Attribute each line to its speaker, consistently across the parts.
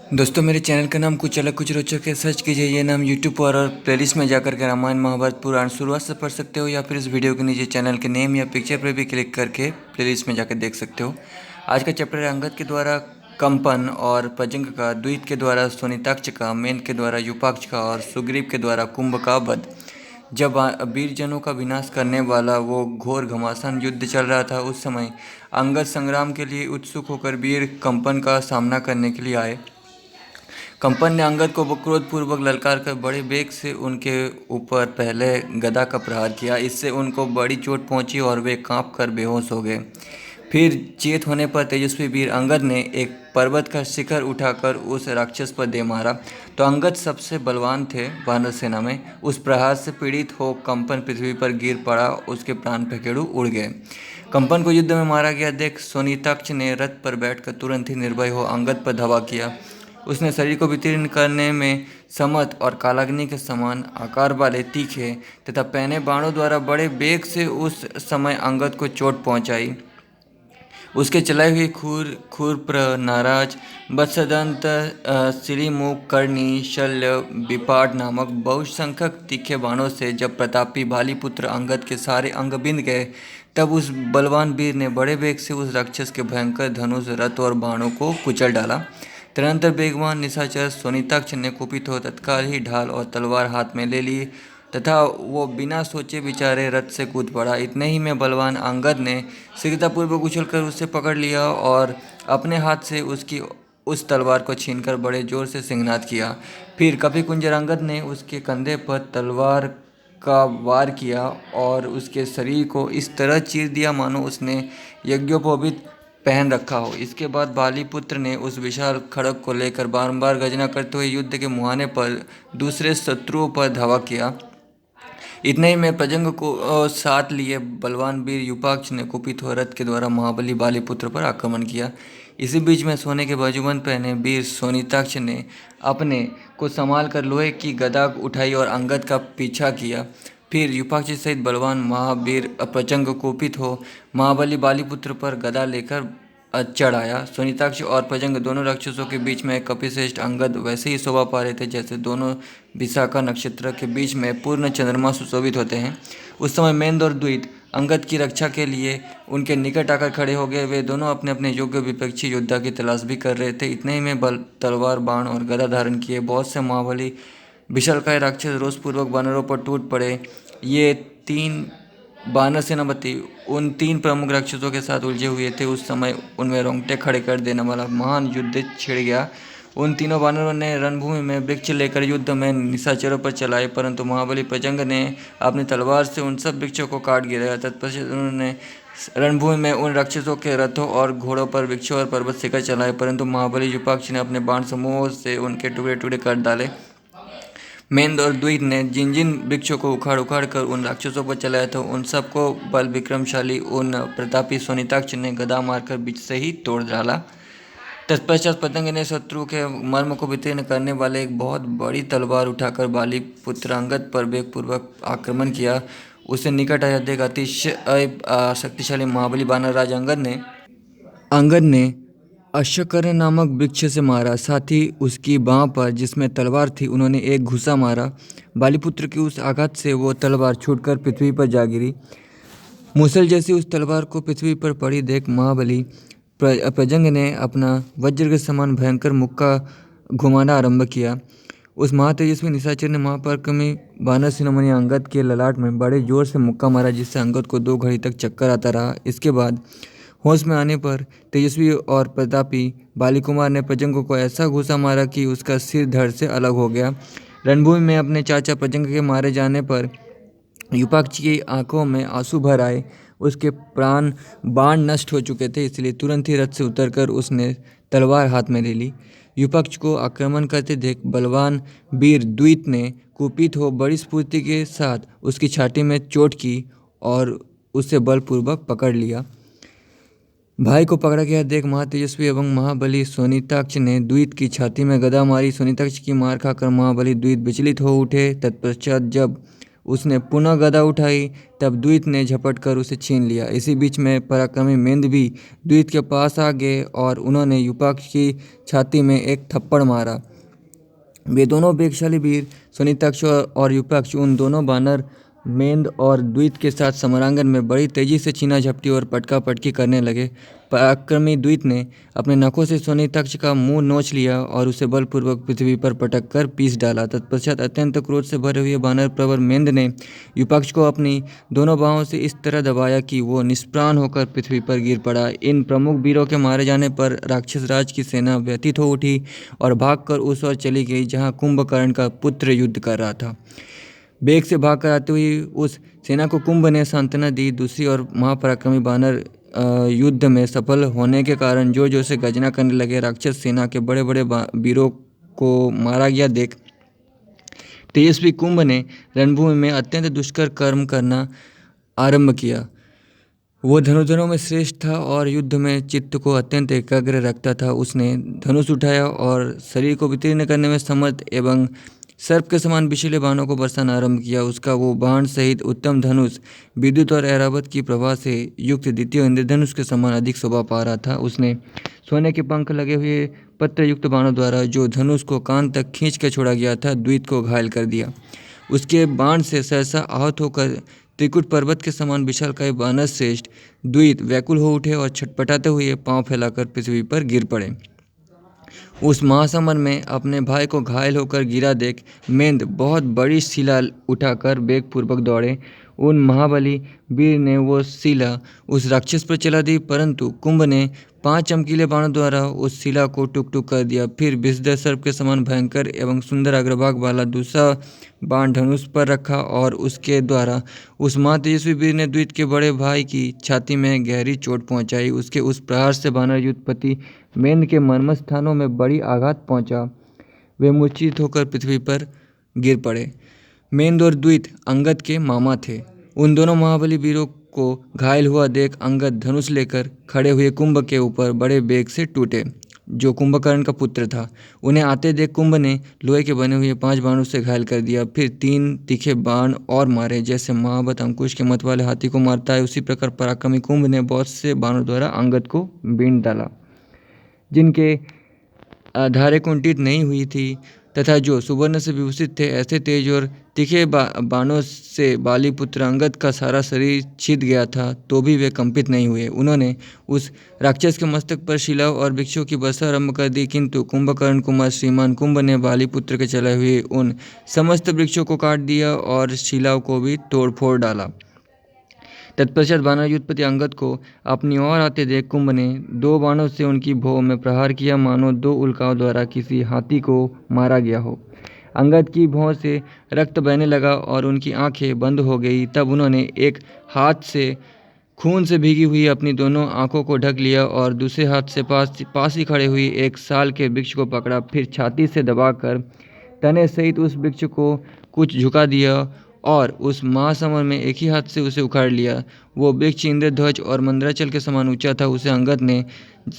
Speaker 1: दोस्तों मेरे चैनल का नाम कुछ अलग कुछ रोचक है। सर्च कीजिए ये नाम यूट्यूब पर और प्लेलिस्ट में जाकर के रामायण महाभारत पुराण शुरुआत से पढ़ सकते हो, या फिर इस वीडियो के नीचे चैनल के नेम या पिक्चर पर भी क्लिक करके प्लेलिस्ट में जाकर देख सकते हो। आज का चैप्टर है अंगद के द्वारा कंपन और पजंग का, द्वित के द्वारा सोनिताक्ष का, मेन के द्वारा युपाक्ष का और सुग्रीव के द्वारा कुंभ का वध। जब वीरजनों का विनाश करने वाला वो घोर घमासान युद्ध चल रहा था, उस समय अंगद संग्राम के लिए उत्सुक होकर वीर कंपन का सामना करने के लिए आए। कंपन ने अंगद को क्रोधपूर्वक ललकार कर बड़े वेग से उनके ऊपर पहले गदा का प्रहार किया। इससे उनको बड़ी चोट पहुंची और वे कांप कर बेहोश हो गए। फिर चेत होने पर तेजस्वी वीर अंगद ने एक पर्वत का शिखर उठाकर उस राक्षस पर दे मारा, तो अंगद सबसे बलवान थे वानर सेना में। उस प्रहार से पीड़ित हो कंपन पृथ्वी पर गिर पड़ा, उसके प्राण फेंकेड़ू उड़ गए। कंपन को युद्ध में मारा गया देख सोनिताक्ष ने रथ पर बैठकर तुरंत ही निर्भय हो अंगद पर धावा किया। उसने शरीर को वितीर्ण करने में समर्थ और कालाग्नि के समान आकार वाले तीखे तथा पैने बाणों द्वारा बड़े वेग से उस समय अंगद को चोट पहुंचाई। उसके चलाए हुए खूर नाराज वत्सदंत सिलीमुख कर्णी शल्य विपाट नामक बहुसंख्यक तीखे बाणों से जब प्रतापी बालीपुत्र अंगद के सारे अंग बिंद गए, तब उस बलवान वीर ने बड़े वेग से उस राक्षस के भयंकर धनुष रथ और बाणों को कुचल डाला। तदनंतर वेगवान निशाचर सोनिताक्ष ने कुपित हो तत्काल ही ढाल और तलवार हाथ में ले ली तथा वो बिना सोचे विचारे रथ से कूद पड़ा। इतने ही में बलवान अंगद ने शीघ्रतापूर्वक उछलकर उसे पकड़ लिया और अपने हाथ से उसकी उस तलवार को छीनकर बड़े जोर से सिंहनाद किया। फिर कपिकुंजर अंगद ने उसके कंधे पर तलवार का वार किया और उसके शरीर को इस तरह चीर दिया मानो उसने यज्ञोपवीत पहन रखा हो। इसके बाद बालीपुत्र ने उस विशाल खड्ग को लेकर बारंबार गर्जना करते हुए युद्ध के मुहाने पर दूसरे शत्रुओं पर धावा किया। इतने ही में प्रजंग को साथ लिए बलवान वीर युपाक्ष ने कुपित हो रथ के द्वारा महाबली बालीपुत्र पर आक्रमण किया। इसी बीच में सोने के बाजूबंद पहने वीर सोनिताक्ष ने अपने को संभाल कर लोहे की गदा उठाई और अंगद का पीछा किया। फिर युपाक्ष सहित बलवान महावीर प्रचंड कुपित हो महाबली बालीपुत्र पर गदा लेकर चढ़ आया। सोनिताक्ष और प्रजंग दोनों राक्षसों के बीच में कपिश्रेष्ठ अंगद वैसे ही शोभा पा रहे थे जैसे दोनों विशाखा नक्षत्र के बीच में पूर्ण चंद्रमा सुशोभित होते हैं। उस समय मेंद और द्वित अंगद की रक्षा के लिए उनके निकट आकर खड़े हो गए। वे दोनों अपने अपने योग्य विपक्षी योद्धा की तलाश भी कर रहे थे। इतने ही में बल तलवार बाण और गदा धारण किए बहुत से महाबली विशालकाय राक्षस रोषपूर्वक वानरों पर टूट पड़े। ये तीन वानर सेनापति उन तीन प्रमुख राक्षसों के साथ उलझे हुए थे। उस समय उनमें रोंगटे खड़े कर देने वाला महान युद्ध छिड़ गया। उन तीनों वानरों ने रणभूमि में वृक्ष लेकर युद्ध में निशाचरों पर चलाए, परंतु महाबली प्रचंड ने अपनी तलवार से उन सब वृक्षों को काट गिराया। तत्पश्चात उन्होंने रणभूमि में उन राक्षसों के रथों और घोड़ों पर वृक्षों और पर्वत शिखर चलाए, परंतु महाबली युपाक्ष ने अपने बाण समूहों से उनके टुकड़े टुकड़े कर डाले। मेंद और द्वित ने जिन जिन वृक्षों को उखाड़ उखाड़ कर उन राक्षसों पर चलाया था, उन सबको बल विक्रमशाली उन प्रतापी सोनिताक्ष ने गदा मारकर बीच से ही तोड़ डाला। तत्पश्चात पतंग ने शत्रु के मर्म को वितीर्ण करने वाले एक बहुत बड़ी तलवार उठाकर बाली पुत्र अंगद पर वेगपूर्वक आक्रमण किया। उसे निकट आया देख अतिशय शक्तिशाली महाबली बानर राज अंगद ने अश्वकर्ण नामक वृक्ष से मारा। साथ ही उसकी बाँह पर जिसमें तलवार थी उन्होंने एक घुसा मारा। बालीपुत्र की उस आघात से वो तलवार छूटकर पृथ्वी पर जा गिरी। मूसल जैसी उस तलवार को पृथ्वी पर पड़ी देख महाबली प्रजंग ने अपना वज्र के समान भयंकर मुक्का घुमाना आरंभ किया। उस महातेजस्वी निशाचर ने महापराक्रमी वानर शिरोमणि अंगद के ललाट में बड़े जोर से मुक्का मारा, जिससे अंगद को 2 घड़ी तक चक्कर आता रहा। इसके बाद होश में आने पर तेजस्वी और प्रतापी बालीकुमार ने प्रजंग को ऐसा घूसा मारा कि उसका सिर धड़ से अलग हो गया। रणभूमि में अपने चाचा प्रजंग के मारे जाने पर युपाक्ष की आंखों में आंसू भर आए। उसके प्राण बाण नष्ट हो चुके थे, इसलिए तुरंत ही रथ से उतरकर उसने तलवार हाथ में ले ली। युपाक्ष को आक्रमण करते देख बलवान वीर द्वित ने कुपित हो बड़ी स्फूर्ति के साथ उसकी छाती में चोट की और उसे बलपूर्वक पकड़ लिया। भाई को पकड़ा गया देख महातेजस्वी एवं महाबली सोनिताक्ष ने द्वित की छाती में गदा मारी। सोनिताक्ष की मार खाकर महाबली द्वित विचलित हो उठे। तत्पश्चात जब उसने पुनः गदा उठाई, तब द्वित ने झपट कर उसे छीन लिया। इसी बीच में पराक्रमी मेंद भी द्वित के पास आ गए और उन्होंने युपाक्ष की छाती में एक थप्पड़ मारा। वे दोनों वेगशाली वीर सुनितक्ष और युपाक्ष उन दोनों बानर मेंद और द्वित के साथ समरांगन में बड़ी तेजी से छीना झपटी और पटका पटकी करने लगे। पराक्रमी द्वित ने अपने नखों से सोनितक्ष का मुंह नोच लिया और उसे बलपूर्वक पृथ्वी पर पटक कर पीस डाला। तत्पश्चात अत्यंत क्रोध से भरे हुए बानर प्रवर मेंद ने युपाक्ष को अपनी दोनों बाहों से इस तरह दबाया कि वो निष्प्राण होकर पृथ्वी पर गिर पड़ा। इन प्रमुख वीरों के मारे जाने पर राक्षस राज की सेना व्यथित हो उठी और भागकर उस ओर चली गई जहाँ कुंभकर्ण का पुत्र युद्ध कर रहा था। वेग से भागकर आती हुई उस सेना को कुंभ ने सांत्वना दी। दूसरी ओर महापराक्रमी बानर युद्ध में सफल होने के कारण जोर जोर से गर्जना करने लगे। राक्षस सेना के बड़े बड़े वीरों को मारा गया देख तेजस्वी कुंभ ने रणभूमि में अत्यंत दुष्कर कर्म करना आरंभ किया। वो धनुर्धरों में श्रेष्ठ था और युद्ध में चित्त को अत्यंत एकाग्र रखता था। उसने धनुष उठाया और शरीर को वितीर्ण करने में समर्थ एवं सर्प के समान विषैले बाणों को बरसाना आरंभ किया। उसका वो बाण सहित उत्तम धनुष विद्युत और ऐरावत की प्रभा से युक्त द्वितीय इंद्रधनुष के समान अधिक शोभा पा रहा था। उसने सोने के पंख लगे हुए पत्र युक्त बाणों द्वारा जो धनुष को कान तक खींच कर छोड़ा गया था, द्वित को घायल कर दिया। उसके बाण से सहसा आहत होकर त्रिकुट पर्वत के समान विशालकाय बानर श्रेष्ठ द्वित व्याकुल हो उठे और छटपटाते हुए पांव फैलाकर पृथ्वी पर गिर पड़े। उस महासमर में अपने भाई को घायल होकर गिरा देख मेंद बहुत बड़ी शिला उठाकर वेगपूर्वक दौड़े। उन महाबली वीर ने वो शिला उस राक्षस पर चला दी, परंतु कुंभ ने 5 चमकीले बाणों द्वारा उस शिला को टुक टुक कर दिया। फिर विषधर सर्प के समान भयंकर एवं सुंदर अग्रभाग वाला दूसरा बाण धनुष पर रखा और उसके द्वारा उस महातेजस्वी वीर ने द्वित के बड़े भाई की छाती में गहरी चोट पहुंचाई। उसके उस प्रहार से बानर युद्धपति मेंद के मर्म स्थानों में बड़ी आघात पहुंचा। वे मूर्छित होकर पृथ्वी पर गिर पड़े। मेंद और द्वित अंगद के मामा थे। उन दोनों महाबली वीरों को घायल हुआ देख अंगद धनुष लेकर खड़े हुए कुंभ के ऊपर बड़े वेग से टूटे, जो कुंभकर्ण का पुत्र था। उन्हें आते देख कुंभ ने लोहे के बने हुए 5 बाणों से घायल कर दिया। फिर 3 तीखे बाण और मारे। जैसे महावत अंकुश के मत वाले हाथी को मारता है, उसी प्रकार पराक्रमी कुंभ ने बहुत से बाणों द्वारा अंगद को बीन डाला, जिनके धारें कुंठित नहीं हुई थी तथा जो सुवर्ण से विभूषित थे। ऐसे तेज और तीखे बाणों से बालीपुत्र अंगद का सारा शरीर छिद गया था, तो भी वे कंपित नहीं हुए। उन्होंने उस राक्षस के मस्तक पर शिलाओं और वृक्षों की वर्षा आरंभ कर दी, किंतु कुंभकर्ण कुमार श्रीमान कुंभ ने बालीपुत्र के चले हुए उन समस्त वृक्षों को काट दिया और शिलाओं को भी तोड़ फोड़ डाला। तत्पश्चात बानर युद्धपति अंगद को अपनी ओर आते देख कुंभ ने 2 बाणों से उनकी भौं में प्रहार किया, मानो 2 उल्काओं द्वारा किसी हाथी को मारा गया हो। अंगद की भौं से रक्त बहने लगा और उनकी आंखें बंद हो गई। तब उन्होंने एक हाथ से खून से भीगी हुई अपनी दोनों आंखों को ढक लिया और दूसरे हाथ से पास ही खड़े हुई एक साल के वृक्ष को पकड़ा। फिर छाती से दबाकर तने सहित उस वृक्ष को कुछ झुका दिया और उस महासमर में एक ही हाथ से उसे उखाड़ लिया। वो वृक्ष इंद्रध्वज और मंदराचल के समान ऊंचा था। उसे अंगद ने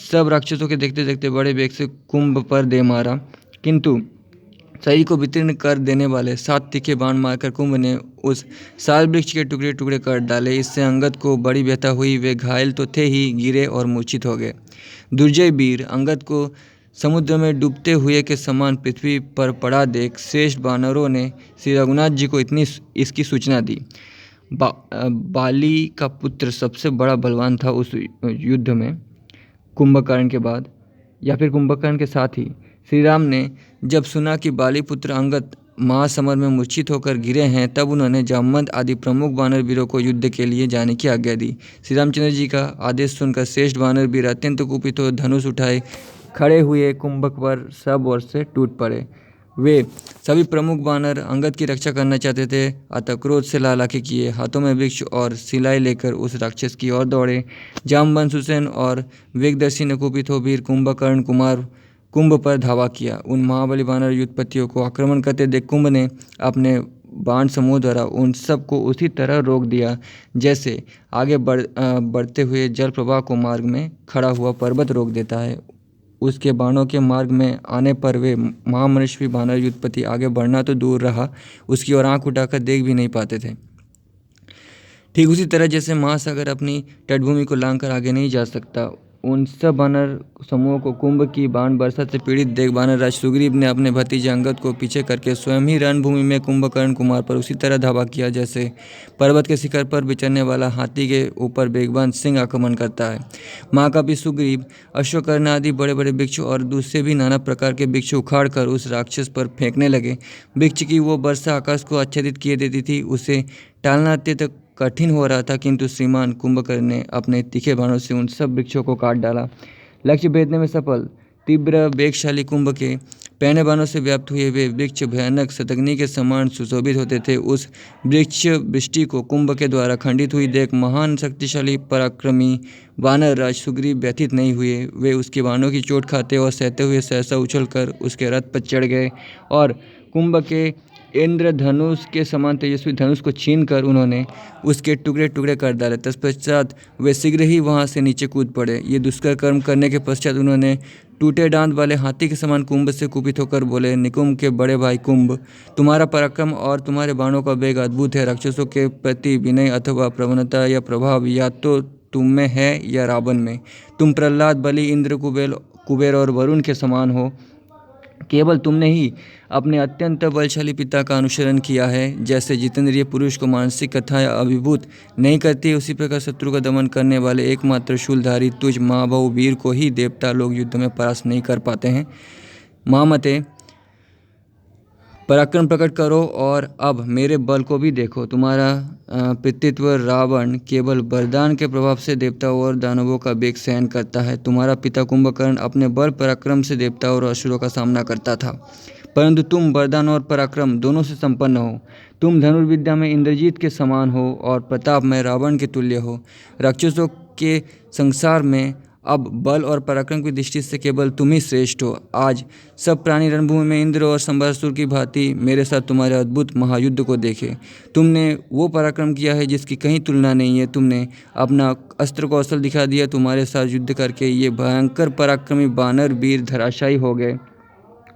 Speaker 1: सब राक्षसों के देखते देखते बड़े वेग से कुंभ पर दे मारा, किंतु शरीर को वितीर्ण कर देने वाले 7 तीखे बाण मारकर कुंभ ने उस साल वृक्ष के टुकड़े टुकड़े कर डाले। इससे अंगद को बड़ी व्यथा हुई। वे घायल तो थे ही, गिरे और मूर्छित हो गए। दुर्जय वीर अंगद को समुद्र में डूबते हुए के समान पृथ्वी पर पड़ा देख श्रेष्ठ बानरों ने श्री रघुनाथ जी को इसकी सूचना दी। बाली का पुत्र सबसे बड़ा बलवान था उस युद्ध में, कुंभकर्ण के बाद या फिर कुंभकर्ण के साथ ही। श्री राम ने जब सुना कि बाली पुत्र अंगद महासमर में मूर्छित होकर गिरे हैं, तब उन्होंने जामवंत आदि प्रमुख बानर वीरों को युद्ध के लिए जाने की आज्ञा दी। श्री रामचंद्र जी का आदेश सुनकर श्रेष्ठ बानर वीर अत्यंत कुपित हो धनुष उठाए खड़े हुए कुंभक पर सब ओर से टूट पड़े। वे सभी प्रमुख बानर अंगद की रक्षा करना चाहते थे, अतः क्रोध से लालाके किए हाथों में वृक्ष और शिलाएं लेकर उस राक्षस की ओर दौड़े। जामवंत सुसेन और वेगदर्शी ने कुपित हो वीर कुंभकर्ण कुमार कुंभ पर धावा किया। उन महाबली बानर युद्धपतियों को आक्रमण करते देख कुंभ ने अपने बाण समूह द्वारा उन सब को उसी तरह रोक दिया, जैसे आगे बढ़ते हुए जल प्रवाह को मार्ग में खड़ा हुआ पर्वत रोक देता है। उसके बाणों के मार्ग में आने पर वे महामनुष्यवी वानर युद्धपति आगे बढ़ना तो दूर रहा, उसकी ओर आंख उठाकर देख भी नहीं पाते थे। ठीक उसी तरह जैसे महासागर अपनी तटभूमि को लांघकर आगे नहीं जा सकता, उन सब वानर समूहों को कुंभ की बाण वर्षा से पीड़ित देख वानर राज सुग्रीव ने अपने भतीजे अंगद को पीछे करके स्वयं ही रणभूमि में कुंभकर्ण कुमार पर उसी तरह धावा किया जैसे पर्वत के शिखर पर विचरने वाला हाथी के ऊपर बेगवान सिंह आक्रमण करता है। महाकवि सुग्रीव अश्वकर्ण आदि बड़े बड़े वृक्ष और दूसरे भी नाना प्रकार के वृक्ष उखाड़ कर उस राक्षस पर फेंकने लगे। वृक्ष की वो वर्षा आकाश को आच्छादित किए देती थी, उसे टालना अत्यंत कठिन हो रहा था, किंतु श्रीमान कुंभकर्ण ने अपने तीखे बाणों से उन सब वृक्षों को काट डाला। लक्ष्य भेदने में सफल तीव्र वेगशाली कुंभ के पैने बाणों से व्याप्त हुए वे वृक्ष भयानक शतग्नि के समान सुशोभित होते थे। उस वृक्ष वृष्टि को कुंभ के द्वारा खंडित हुई देख महान शक्तिशाली पराक्रमी वानर राज सुग्रीव व्यथित नहीं हुए। वे उसके बाणों की चोट खाते और सहते हुए सहसा उछलकर उसके रथ पर चढ़ गए और कुंभ के इंद्रधनुष के समान तेजस्वी धनुष को छीनकर उन्होंने उसके टुकड़े टुकड़े कर डाले। तत्पश्चात वे शीघ्र ही वहां से नीचे कूद पड़े। ये दुष्कर कर्म करने के पश्चात उन्होंने टूटे दांत वाले हाथी के समान कुंभ से कुपित होकर बोले, निकुंभ के बड़े भाई कुंभ, तुम्हारा पराक्रम और तुम्हारे बाणों का वेग अद्भुत है। राक्षसों के प्रति विनय अथवा प्रवणता या प्रभाव या तो तुम में है या रावण में। तुम प्रहलाद, बलि, इंद्र, कुबेर और वरुण के समान हो। केवल तुमने ही अपने अत्यंत बलशाली पिता का अनुसरण किया है। जैसे जितेंद्रिय पुरुष को मानसिक कथाएं अभिभूत नहीं करती, उसी प्रकार शत्रु का दमन करने वाले एकमात्र शूलधारी तुझ महाबाहु वीर को ही देवता लोग युद्ध में परास्त नहीं कर पाते हैं। महामते, पराक्रम प्रकट करो और अब मेरे बल को भी देखो। तुम्हारा पितृत्व रावण केवल वरदान के प्रभाव से देवताओं और दानवों का वेग सहन करता है। तुम्हारा पिता कुंभकर्ण अपने बल पराक्रम से देवताओं और असुरों का सामना करता था, परंतु तुम वरदान और पराक्रम दोनों से संपन्न हो। तुम धनुर्विद्या में इंद्रजीत के समान हो और प्रताप में रावण के तुल्य हो। राक्षसों के संसार में अब बल और पराक्रम की दृष्टि से केवल तुम ही श्रेष्ठ हो। आज सब प्राणी रणभूमि में इंद्र और संबरासुर की भांति मेरे साथ तुम्हारे अद्भुत महायुद्ध को देखे। तुमने वो पराक्रम किया है जिसकी कहीं तुलना नहीं है। तुमने अपना अस्त्र कौशल दिखा दिया। तुम्हारे साथ युद्ध करके ये भयंकर पराक्रमी वानर वीर धराशायी हो गए।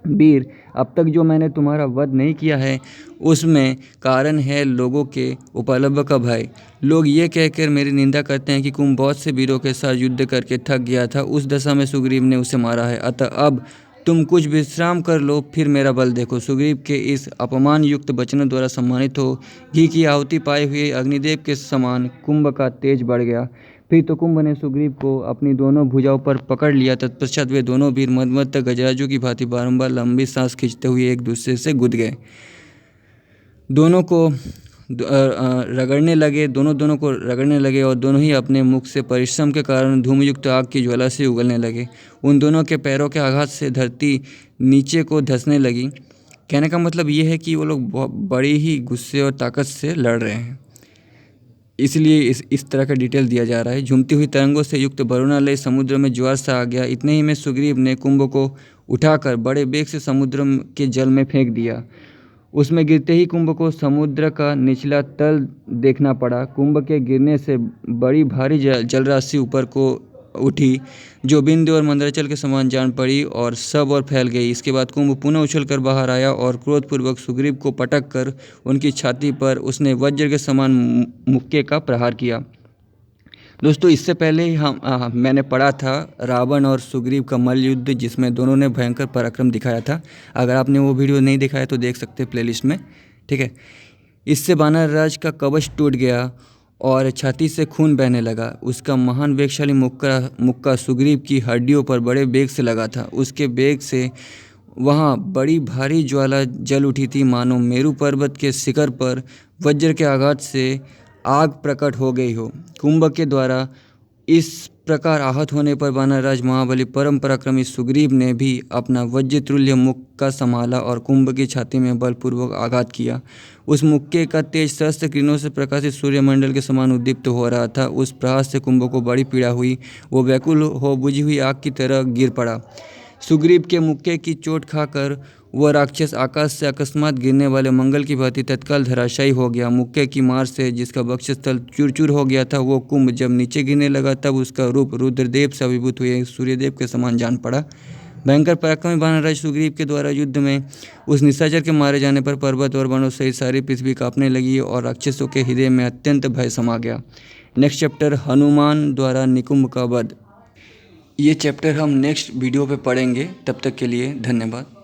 Speaker 1: वीर, अब तक जो मैंने तुम्हारा वध नहीं किया है उसमें कारण है लोगों के उपलब्ध का भय। लोग ये कहकर मेरी निंदा करते हैं कि कुंभ बहुत से वीरों के साथ युद्ध करके थक गया था, उस दशा में सुग्रीव ने उसे मारा है। अतः अब तुम कुछ विश्राम कर लो, फिर मेरा बल देखो। सुग्रीव के इस अपमान युक्त वचनों द्वारा सम्मानित हो घी की आहुति पाए हुए अग्निदेव के समान कुंभ का तेज बढ़ गया। फिर तो कुंभ ने सुग्रीव को अपनी दोनों भुजाओं पर पकड़ लिया। तत्पश्चात वे दोनों वीर मदमत्त गजराजों की भांति बारंबार लंबी सांस खींचते हुए एक दूसरे से गुद गए। दोनों को रगड़ने लगे और दोनों ही अपने मुख से परिश्रम के कारण धूमयुक्त आग की ज्वाला से उगलने लगे। उन दोनों के पैरों के आघात से धरती नीचे को धंसने लगी। कहने का मतलब ये है कि वो लोग बड़ी ही गुस्से और ताकत से लड़ रहे हैं, इसलिए इस तरह का डिटेल दिया जा रहा है। झूमती हुई तरंगों से युक्त वरुणालय समुद्र में ज्वार सा आ गया। इतने ही में सुग्रीव ने कुंभ को उठाकर बड़े वेग से समुद्र के जल में फेंक दिया। उसमें गिरते ही कुंभ को समुद्र का निचला तल देखना पड़ा। कुंभ के गिरने से बड़ी भारी जलराशि ऊपर को उठी, जो बिंदु और मंदराचल के समान जान पड़ी और सब और फैल गई। इसके बाद कुंभ पुनः उछलकर बाहर आया और क्रोधपूर्वक सुग्रीव को पटक कर उनकी छाती पर उसने वज्र के समान मुक्के का प्रहार किया। दोस्तों, इससे पहले मैंने पढ़ा था रावण और सुग्रीव का मल्ल युद्ध, जिसमें दोनों ने भयंकर पराक्रम दिखाया था। अगर आपने वो वीडियो नहीं दिखाया तो देख सकते हैं प्लेलिस्ट में, ठीक है। इससे वानर राज का कवच टूट गया और छाती से खून बहने लगा। उसका महान वेगशाली मुक्का सुग्रीव की हड्डियों पर बड़े वेग से लगा था। उसके वेग से वहाँ बड़ी भारी ज्वाला जल उठी थी, मानो मेरू पर्वत के शिखर पर वज्र के आघात से आग प्रकट हो गई हो। कुंभ के द्वारा इस प्रकार आहत होने पर वानरराज महाबली परम पराक्रमी सुग्रीव ने भी अपना वज्रतुल्य मुक्का संभाला और कुंभ की छाती में बलपूर्वक आघात किया। उस मुक्के का तेज सहस्त्र किरणों से प्रकाशित सूर्यमंडल के समान उद्दीप्त हो रहा था। उस प्रहार से कुंभ को बड़ी पीड़ा हुई। वो व्याकुल हो बुझी हुई आग की तरह गिर पड़ा। सुग्रीव के मुक्के की चोट खाकर वह राक्षस आकाश से अकस्मात गिरने वाले मंगल की भांति तत्काल धराशायी हो गया। मुक्के की मार से जिसका वक्षस्थल चूर चूर हो गया था, वो कुंभ जब नीचे गिरने लगा तब उसका रूप रुद्रदेव से अभिभूत हुए सूर्यदेव के समान जान पड़ा। भयंकर पराक्रमी वानरराज सुग्रीव के द्वारा युद्ध में उस निशाचर के मारे जाने पर पर्वत और वनों सहित सारी पृथ्वी कांपने लगी और राक्षसों के हृदय में अत्यंत भय समा गया। नेक्स्ट चैप्टर, हनुमान द्वारा निकुंभ का वध। ये चैप्टर हम नेक्स्ट वीडियो पे पढ़ेंगे। तब तक के लिए धन्यवाद।